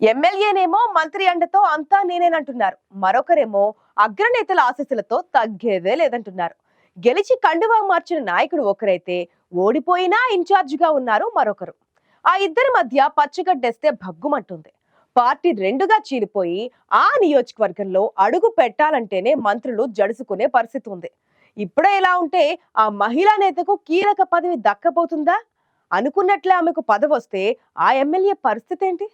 ఎమ్మెల్యేనేమో మంత్రి అండతో అంతా నేనేనంటున్నారు. మరొకరేమో అగ్రనేతల ఆశీస్సులతో తగ్గేదే లేదంటున్నారు. గెలిచి కండువా మార్చిన నాయకుడు ఒకరైతే ఓడిపోయినా ఇన్ఛార్జిగా ఉన్నారు మరొకరు. ఆ ఇద్దరి మధ్య పచ్చగడ్డేస్తే భగ్గుమంటుంది. పార్టీ రెండుగా చీలిపోయి ఆ నియోజకవర్గంలో అడుగు పెట్టాలంటేనే మంత్రులు జడుసుకునే పరిస్థితి ఉంది. ఇప్పుడే ఇలా ఉంటే ఆ మహిళా నేతకు కీలక పదవి దక్కబోతుందా? అనుకున్నట్లే ఆమెకు పదవి వస్తే ఆ ఎమ్మెల్యే పరిస్థితి ఏంటి?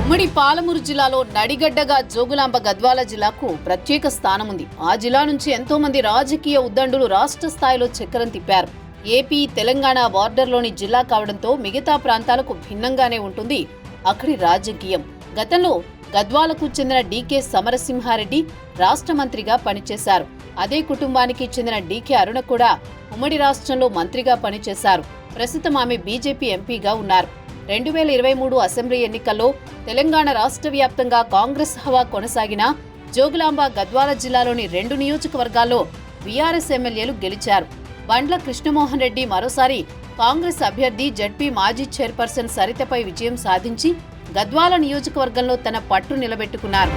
ఉమ్మడి పాలమూరు జిల్లాలో నడిగడ్డగా జోగులాంబ గద్వాల జిల్లాకు ప్రత్యేక స్థానం ఉంది. ఆ జిల్లా నుంచి ఎంతో మంది రాజకీయ ఉద్దండులు రాష్ట్ర స్థాయిలో చక్రం తిప్పారు. ఏపీ తెలంగాణ బార్డర్లోని జిల్లా కావడంతో మిగతా ప్రాంతాలకు భిన్నంగానే ఉంటుంది అక్కడి రాజకీయం. గతంలో గద్వాలకు చెందిన డీకే సమరసింహారెడ్డి రాష్ట్ర మంత్రిగా పనిచేశారు. అదే కుటుంబానికి చెందిన డీకే అరుణ కూడా ఉమ్మడి రాష్ట్రంలో మంత్రిగా పనిచేశారు. ప్రస్తుతం ఆమె బీజేపీ ఎంపీగా ఉన్నారు. 2023 అసెంబ్లీ ఎన్నికల్లో తెలంగాణ రాష్ట్ర వ్యాప్తంగా కాంగ్రెస్ హవా కొనసాగిన జోగులాంబ గద్వాల జిల్లాలోని 2 నియోజకవర్గాల్లో బీఆర్ఎస్ ఎమ్మెల్యేలు గెలిచారు. బండ్ల కృష్ణమోహన్ రెడ్డి మరోసారి కాంగ్రెస్ అభ్యర్థి జడ్పీ మాజీ చైర్పర్సన్ సరితపై విజయం సాధించి గద్వాల నియోజకవర్గంలో తన పట్టు నిలబెట్టుకున్నారు.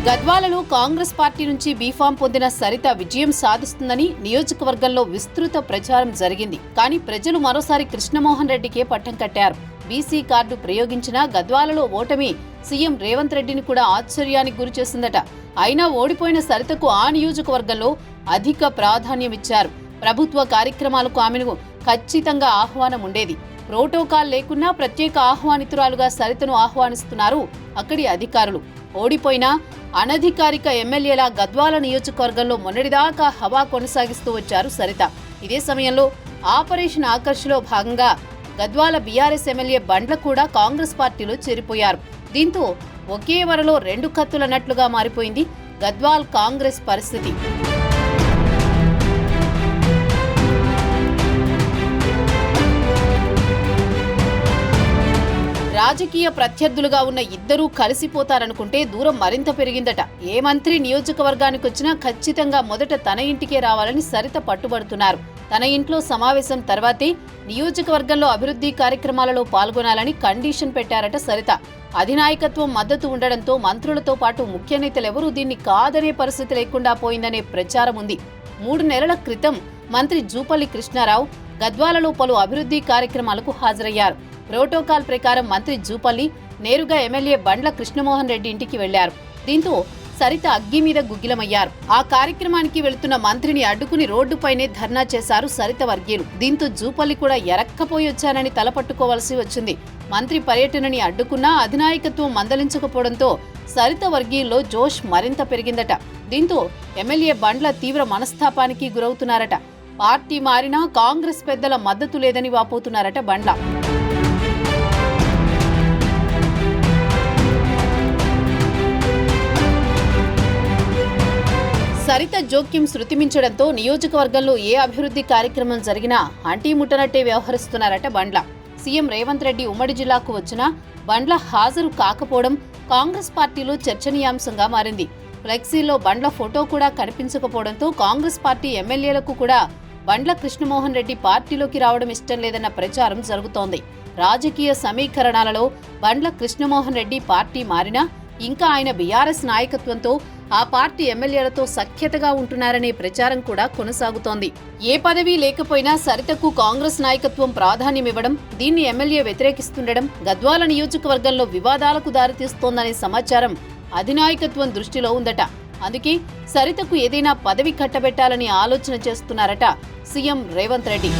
గద్వాలలో కాంగ్రెస్ పార్టీ నుంచి బీఫామ్ పొందిన సరిత విజయం సాధిస్తుందని నియోజకవర్గంలో విస్తృత ప్రచారం జరిగింది. కానీ ప్రజలు మరోసారి కృష్ణమోహన్ రెడ్డికే పట్టం కట్టారు. బీసీ కార్డు ప్రయోగించిన గద్వాలలో ఓటమి సీఎం రేవంత్ రెడ్డిని కూడా ఆశ్చర్యానికి గురిచేసిందట. అయినా ఓడిపోయిన సరితకు ఆ నియోజకవర్గంలో అధిక ప్రాధాన్యమిచ్చారు. ప్రభుత్వ కార్యక్రమాలకు ఆమెను ఖచ్చితంగా ఆహ్వానం ఉండేది. ప్రోటోకాల్ లేకున్నా ప్రత్యేక ఆహ్వానితురాలుగా సరితను ఆహ్వానిస్తున్నారు అక్కడి అధికారులు. ఓడిపోయినా అనధికారిక ఎమ్మెల్యేల గద్వాల నియోజకవర్గంలో మొన్నటిదాకా హవా కొనసాగిస్తూ వచ్చారు సరిత. ఇదే సమయంలో ఆపరేషన్ ఆకర్ష్లో భాగంగా గద్వాల బీఆర్ఎస్ ఎమ్మెల్యే బండ్ల కూడా కాంగ్రెస్ పార్టీలో చేరిపోయారు. దీంతో ఒకే వరలో 2 కత్తులన్నట్లుగా మారిపోయింది గద్వాల్ కాంగ్రెస్ పరిస్థితి. రాజకీయ ప్రత్యర్థులుగా ఉన్న ఇద్దరూ కలిసిపోతారనుకుంటే దూరం మరింత పెరిగిందట. ఏ మంత్రి నియోజకవర్గానికి వచ్చినా ఖచ్చితంగా మొదట తన ఇంటికే రావాలని సరిత పట్టుబడుతున్నారు. తన ఇంట్లో సమావేశం తర్వాతే నియోజకవర్గంలో అభివృద్ధి కార్యక్రమాలలో పాల్గొనాలని కండిషన్ పెట్టారట సరిత. అధినాయకత్వం మద్దతు ఉండడంతో మంత్రులతో పాటు ముఖ్య నేతలెవరూ దీన్ని కాదనే పరిస్థితి లేకుండా పోయిందనే ప్రచారం ఉంది. 3 నెలల క్రితం మంత్రి జూపల్లి కృష్ణారావు గద్వాలలో పలు అభివృద్ధి కార్యక్రమాలకు హాజరయ్యారు. ప్రోటోకాల్ ప్రకారం మంత్రి జూపల్లి నేరుగా ఎమ్మెల్యే బండ్ల కృష్ణమోహన్ రెడ్డి ఇంటికి వెళ్లారు. దీంతో సరిత అగ్గి మీద గుగ్గిలమయ్యారు. ఆ కార్యక్రమానికి వెళుతున్న మంత్రిని అడ్డుకుని రోడ్డుపైనే ధర్నా చేశారు సరిత వర్గీయులు. దీంతో జూపల్లి కూడా ఎరక్కపోయి వచ్చానని తలపట్టుకోవాల్సి వచ్చింది. మంత్రి పర్యటనని అడ్డుకున్నా అధినాయకత్వం మందలించకపోవడంతో సరిత వర్గీయుల్లో జోష్ మరింత పెరిగిందట. దీంతో ఎమ్మెల్యే బండ్ల తీవ్ర మనస్తాపానికి గురవుతున్నారట. పార్టీ మారినా కాంగ్రెస్ పెద్దల మద్దతు లేదని వాపోతున్నారట బండ్ల. సరిత జోక్యం శృతిమించడంతో నియోజకవర్గంలో ఏ అభివృద్ధి కార్యక్రమం జరిగినా అంటీముట్టనట్టే వ్యవహరిస్తున్నారట బండ్ల. సీఎం రేవంత్ రెడ్డి ఉమ్మడి జిల్లాకు వచ్చినా బండ్ల హాజరు కాకపోవడం కాంగ్రెస్ పార్టీలో చర్చనీయాంశంగా మారింది. ఫ్లెక్సీలో బండ్ల ఫోటో కూడా కనిపించకపోవడంతో కాంగ్రెస్ పార్టీ ఎమ్మెల్యేలకు కూడా బండ్ల కృష్ణమోహన్ రెడ్డి పార్టీలోకి రావడం ఇష్టం లేదన్న ప్రచారం జరుగుతోంది. రాజకీయ సమీకరణాలలో బండ్ల కృష్ణమోహన్ రెడ్డి పార్టీ మారినా ఇంకా ఆయన బీఆర్ఎస్ నాయకత్వంతో ఆ పార్టీ ఎమ్మెల్యేలతో సఖ్యతగా ఉంటున్నారనే ప్రచారం కూడా కొనసాగుతోంది. ఏ పదవి లేకపోయినా సరితకు కాంగ్రెస్ నాయకత్వం ప్రాధాన్యమివ్వడం, దీన్ని ఎమ్మెల్యే వ్యతిరేకిస్తుండడం గద్వాల నియోజకవర్గంలో వివాదాలకు దారితీస్తోందనే సమాచారం అధినాయకత్వం దృష్టిలో ఉందట. అందుకే సరితకు ఏదైనా పదవి కట్టబెట్టాలని ఆలోచన చేస్తున్నారట సీఎం రేవంత్ రెడ్డి.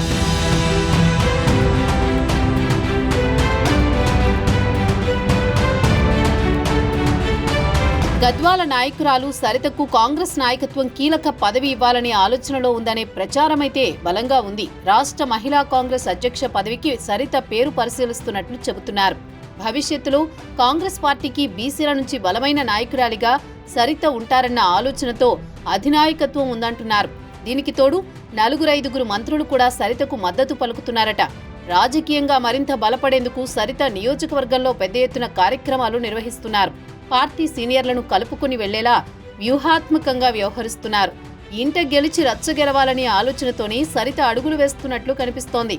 గద్వాల నాయకురాలు సరితకు కాంగ్రెస్ నాయకత్వం కీలక పదవి ఇవ్వాలనే ఆలోచనలో ఉందనే ప్రచారమైతే బలంగా ఉంది. రాష్ట్ర మహిళా కాంగ్రెస్ అధ్యక్ష పదవికి సరిత పేరు పరిశీలిస్తున్నట్లు చెబుతున్నారు. భవిష్యత్తులో కాంగ్రెస్ పార్టీకి బీసీల నుంచి బలమైన నాయకురాలిగా సరిత ఉంటారన్న ఆలోచనతో అధినాయకత్వం ఉందంటున్నారు. దీనికి తోడు 4-5 మంత్రులు కూడా సరితకు మద్దతు పలుకుతున్నారట. రాజకీయంగా మరింత బలపడేందుకు సరిత నియోజకవర్గంలో పెద్ద ఎత్తున కార్యక్రమాలు నిర్వహిస్తున్నారు. పార్టీ సీనియర్లను కలుపుకుని వెళ్లేలా వ్యూహాత్మకంగా వ్యవహరిస్తున్నారు. ఇంట గెలిచి రచ్చ గెలవాలనే ఆలోచనతోనే సరిత అడుగులు వేస్తున్నట్లు కనిపిస్తోంది.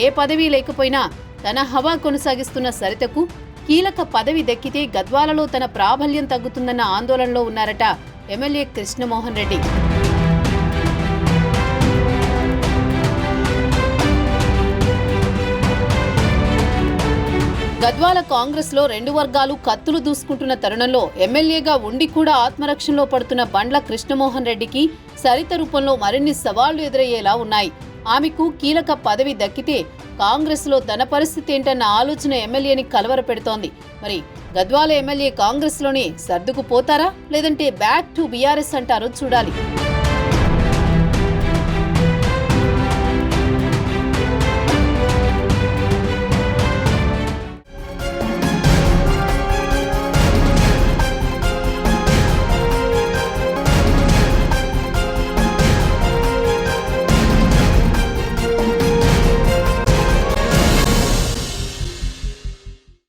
ఏ పదవి లేకపోయినా తన హవా కొనసాగిస్తున్న సరితకు కీలక పదవి దక్కితే గద్వాలలో తన ప్రాబల్యం తగ్గుతుందన్న ఆందోళనలో ఉన్నారట ఎమ్మెల్యే కృష్ణమోహన్ రెడ్డి. గద్వాల కాంగ్రెస్ లో రెండు వర్గాలు కత్తులు దూసుకుంటున్న తరుణంలో ఎమ్మెల్యేగా ఉండి కూడా ఆత్మరక్షణలో పడుతున్న బండ్ల కృష్ణమోహన్ రెడ్డికి సరిత రూపంలో మరిన్ని సవాళ్లు ఎదురయ్యేలా ఉన్నాయి. ఆమెకు కీలక పదవి దక్కితే కాంగ్రెస్ లో తన పరిస్థితి ఏంటన్న ఆలోచన ఎమ్మెల్యేని కలవరపెడుతోంది. మరి గద్వాల ఎమ్మెల్యే కాంగ్రెస్ లోనే సర్దుకుపోతారా లేదంటే బ్యాక్ టు బీఆర్ఎస్ అంటారో చూడాలి.